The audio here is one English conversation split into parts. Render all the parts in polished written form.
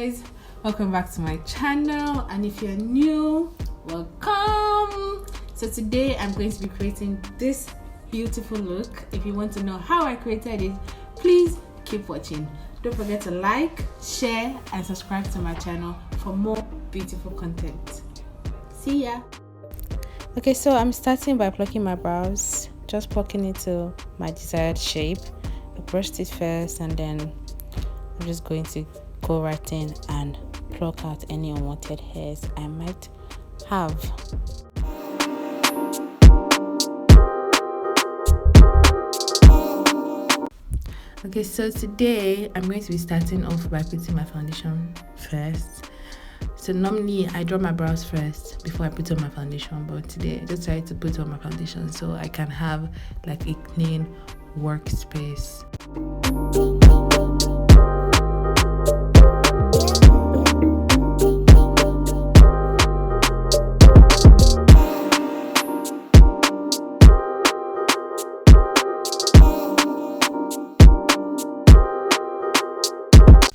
guys, welcome back to my channel, and if you're new, welcome. So today I'm going to be creating this beautiful look. If you want to know how I created it, please keep watching. Don't forget to like, share and subscribe to my channel for more beautiful content. See ya. Okay, so I'm starting by plucking my brows, just plucking it to my desired shape. I brushed it first and then I'm just going to go right in and pluck out any unwanted hairs I might have. Okay, so today I'm going to be starting off by putting my foundation first. So normally I draw my brows first before I put on my foundation, but today I just decided to put on my foundation so I can have like a clean workspace.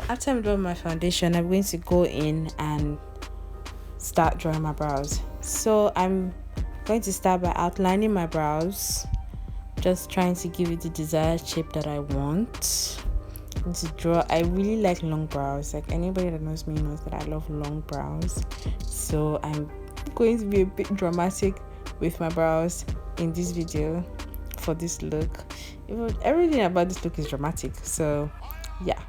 After I'm done with my foundation, I'm going to go in and start drawing my brows. So I'm going to start by outlining my brows, just trying to give it the desired shape that I want. To draw, I really like long brows. Like anybody that knows me knows that I love long brows. So I'm going to be a bit dramatic with my brows in this video for this look. Everything about this look is dramatic. So yeah.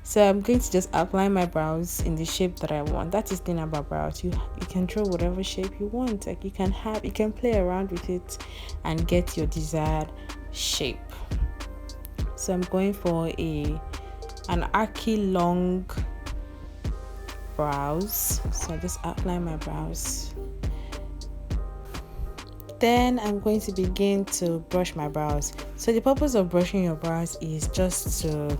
So I'm going to just outline my brows in the shape that I want. That is the thing about brows. You can draw whatever shape you want. Like you can play around with it and get your desired shape. So I'm going for an archy long brows. So I just outline my brows. Then I'm going to begin to brush my brows. So the purpose of brushing your brows is just to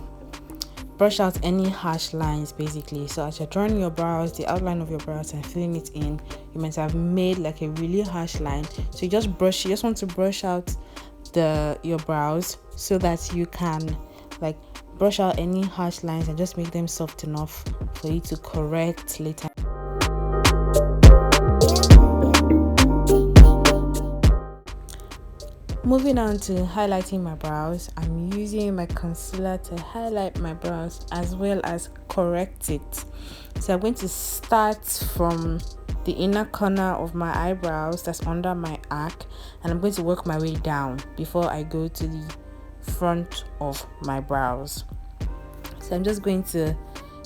brush out any harsh lines basically. So as you're drawing your brows, the outline of your brows and filling it in, you might have made like a really harsh line. So you just want to brush out your brows so that you can like brush out any harsh lines and just make them soft enough for you to correct later. Moving on to highlighting my brows, I'm using my concealer to highlight my brows as well as correct it. So I'm going to start from the inner corner of my eyebrows, that's under my arc, and I'm going to work my way down before I go to the front of my brows. So I'm just going to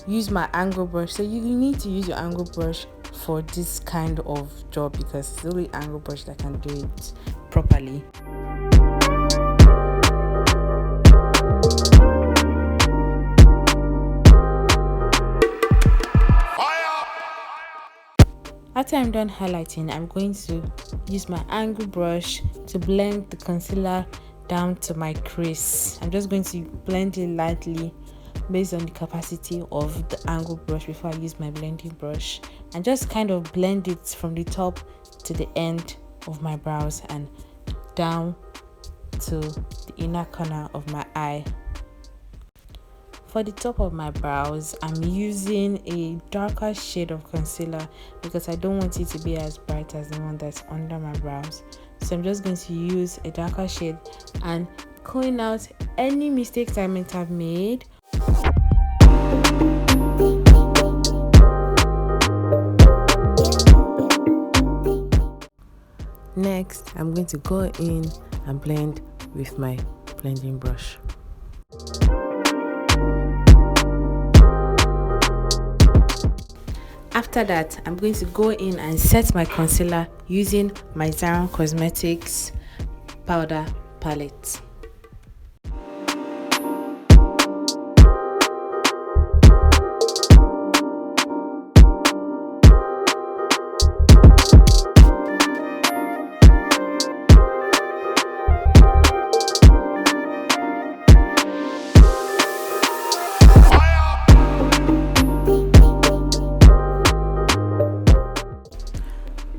use my angle brush. So you need to use your angle brush for this kind of job because it's only angle brush that can do it properly. After I'm done highlighting, I'm going to use my angle brush to blend the concealer down to my crease. I'm just going to blend it lightly based on the capacity of the angle brush before I use my blending brush, and just kind of blend it from the top to the end of my brows and down to the inner corner of my eye. For the top of my brows, I'm using a darker shade of concealer because I don't want it to be as bright as the one that's under my brows. So I'm just going to use a darker shade and clean out any mistakes I might have made. Next, I'm going to go in and blend with my blending brush. After that, I'm going to go in and set my concealer using my Zaron Cosmetics powder palette.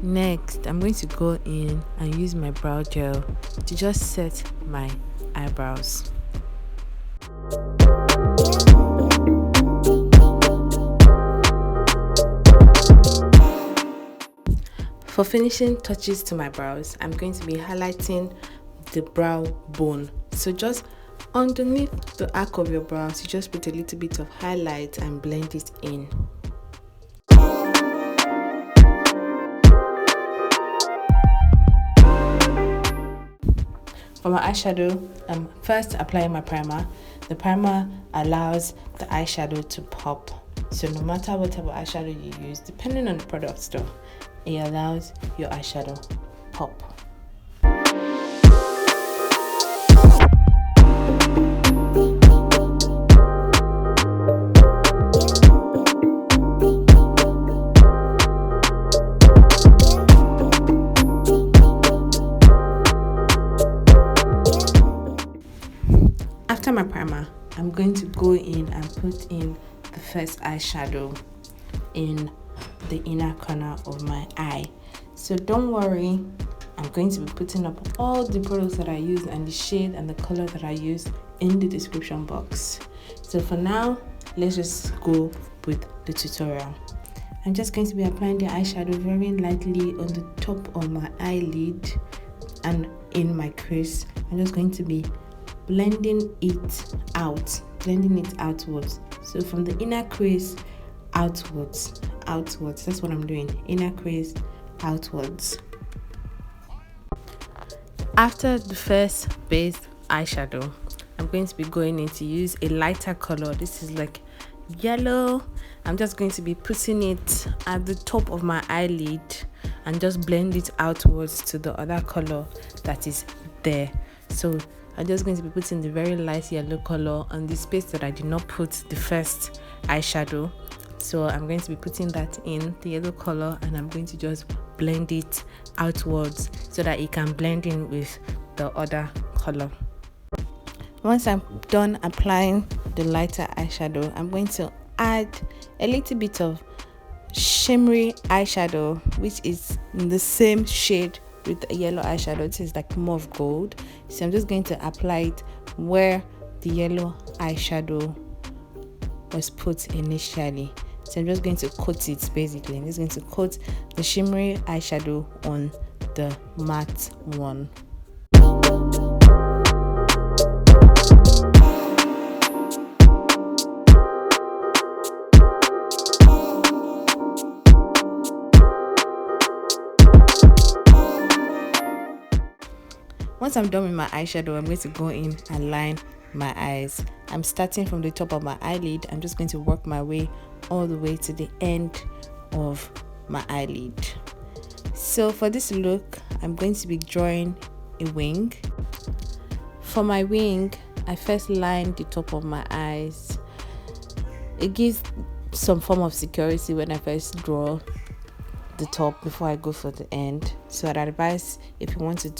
Next, I'm going to go in and use my brow gel to just set my eyebrows. For finishing touches to my brows, I'm going to be highlighting the brow bone. So just underneath the arc of your brows, you just put a little bit of highlight and blend it in. For my eyeshadow, I'm first applying my primer. The primer allows the eyeshadow to pop. So no matter what type of eyeshadow you use, depending on the product though, it allows your eyeshadow pop. After my primer, I'm going to go in and put in the first eyeshadow in the inner corner of my eye. So don't worry, I'm going to be putting up all the products that I use and the shade and the color that I use in the description box. So for now, let's just go with the tutorial. I'm just going to be applying the eyeshadow very lightly on the top of my eyelid and in my crease. I'm just going to be blending it outwards. So from the inner crease outwards, that's what I'm doing, inner crease outwards. After the first base eyeshadow, I'm going to be going in to use a lighter color. This is like yellow. I'm just going to be putting it at the top of my eyelid and just blend it outwards to the other color that is there. So I'm just going to be putting the very light yellow color on the space that I did not put the first eyeshadow. So I'm going to be putting that in, the yellow color, and I'm going to just blend it outwards so that it can blend in with the other color. Once I'm done applying the lighter eyeshadow, I'm going to add a little bit of shimmery eyeshadow, which is in the same shade with the yellow eyeshadow. This is like more of gold. So I'm just going to apply it where the yellow eyeshadow was put initially. So I'm just going to coat it basically. I'm just going to coat the shimmery eyeshadow on the matte one. Once I'm done with my eyeshadow, I'm going to go in and line my eyes. I'm starting from the top of my eyelid. I'm just going to work my way all the way to the end of my eyelid. So for this look, I'm going to be drawing a wing. For my wing, I first line the top of my eyes. It gives some form of security when I first draw the top before I go for the end. So I'd advise, if you want to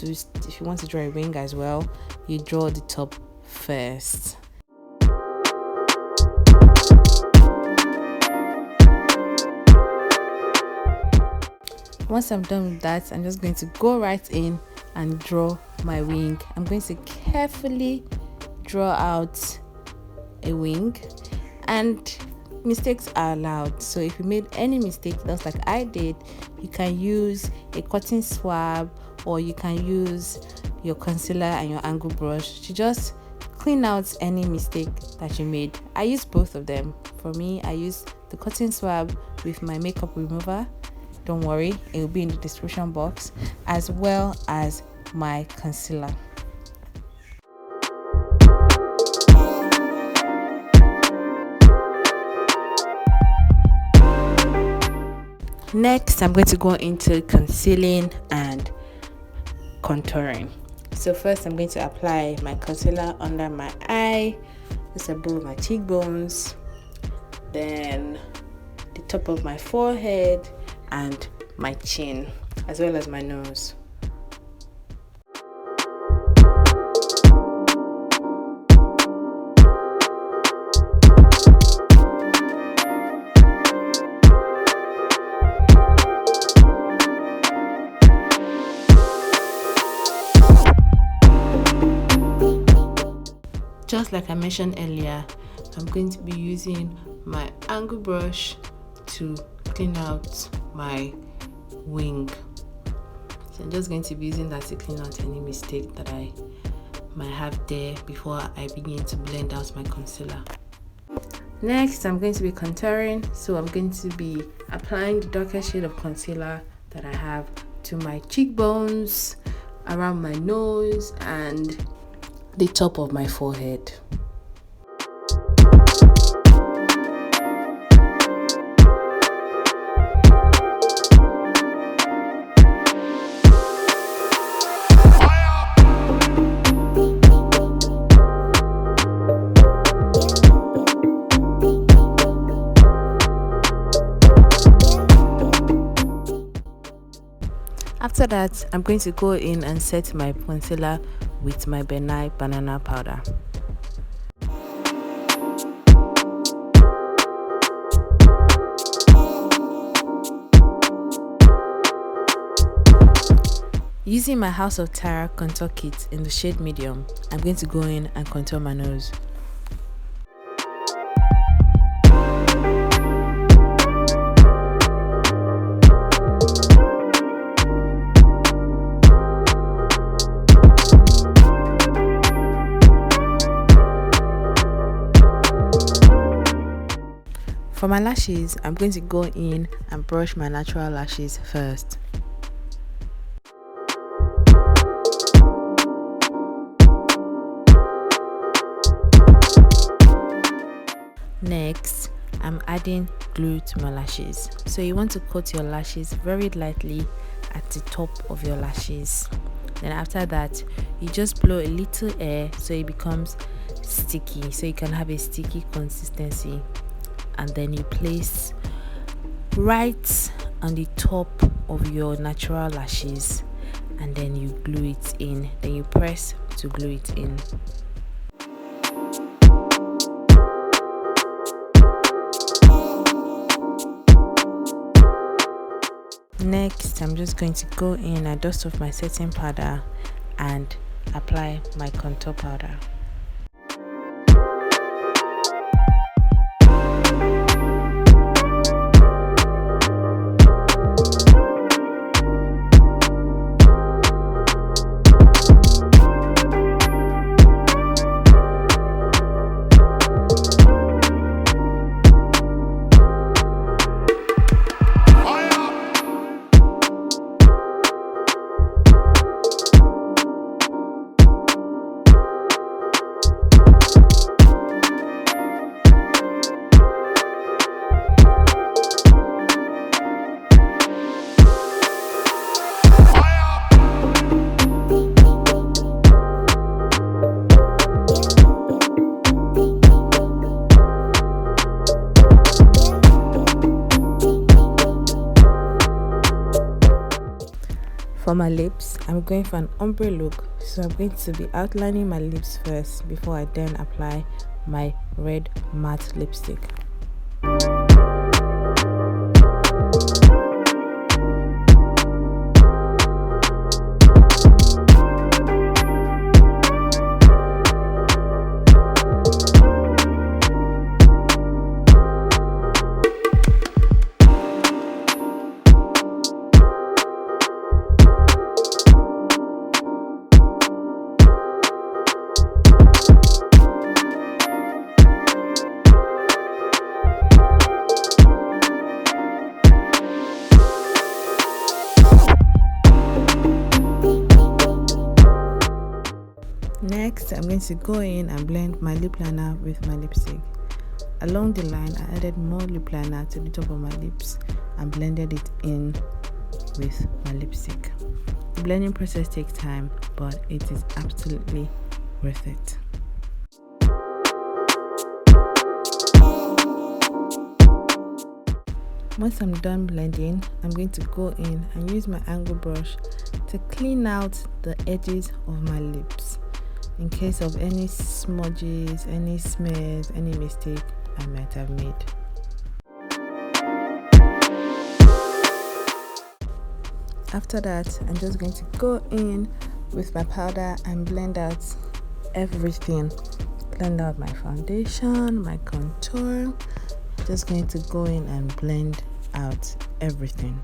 draw a wing as well, you draw the top first. Once I'm done with that, I'm just going to go right in and draw my wing. I'm going to carefully draw out a wing, and mistakes are allowed. So if you made any mistake, just like I did, you can use a cotton swab, or you can use your concealer and your angle brush to just clean out any mistake that you made. I use both of them. For me, I use the cotton swab with my makeup remover. Don't worry, it will be in the description box, as well as my concealer. Next, I'm going to go into concealing and contouring. So first, I'm going to apply my concealer under my eye, just above my cheekbones, then the top of my forehead and my chin, as well as my nose. Just like I mentioned earlier, I'm going to be using my angle brush to clean out my wing. So I'm just going to be using that to clean out any mistake that I might have there before I begin to blend out my concealer. Next, I'm going to be contouring, so I'm going to be applying the darkest shade of concealer that I have to my cheekbones, around my nose, and the top of my forehead. After that, I'm going to go in and set my concealer with my benign banana powder. Using my House of Tara contour kit in the shade medium, I'm going to go in and contour my nose. For my lashes, I'm going to go in and brush my natural lashes first. Next, I'm adding glue to my lashes. So you want to coat your lashes very lightly at the top of your lashes. Then after that, you just blow a little air so it becomes sticky, so you can have a sticky consistency. And then you place right on the top of your natural lashes, and then you glue it in. Then you press to glue it in. Next, I'm just going to go in and dust off my setting powder and apply my contour powder. For my lips, I'm going for an ombre look, so I'm going to be outlining my lips first before I then apply my red matte lipstick. Next, I'm going to go in and blend my lip liner with my lipstick. Along the line, I added more lip liner to the top of my lips and blended it in with my lipstick. The blending process takes time, but it is absolutely worth it. Once I'm done blending, I'm going to go in and use my angle brush to clean out the edges of my lips in case of any smudges, any smears, any mistake I might have made. After that, I'm just going to go in with my powder and blend out everything. Blend out my foundation, my contour. Just going to go in and blend out everything.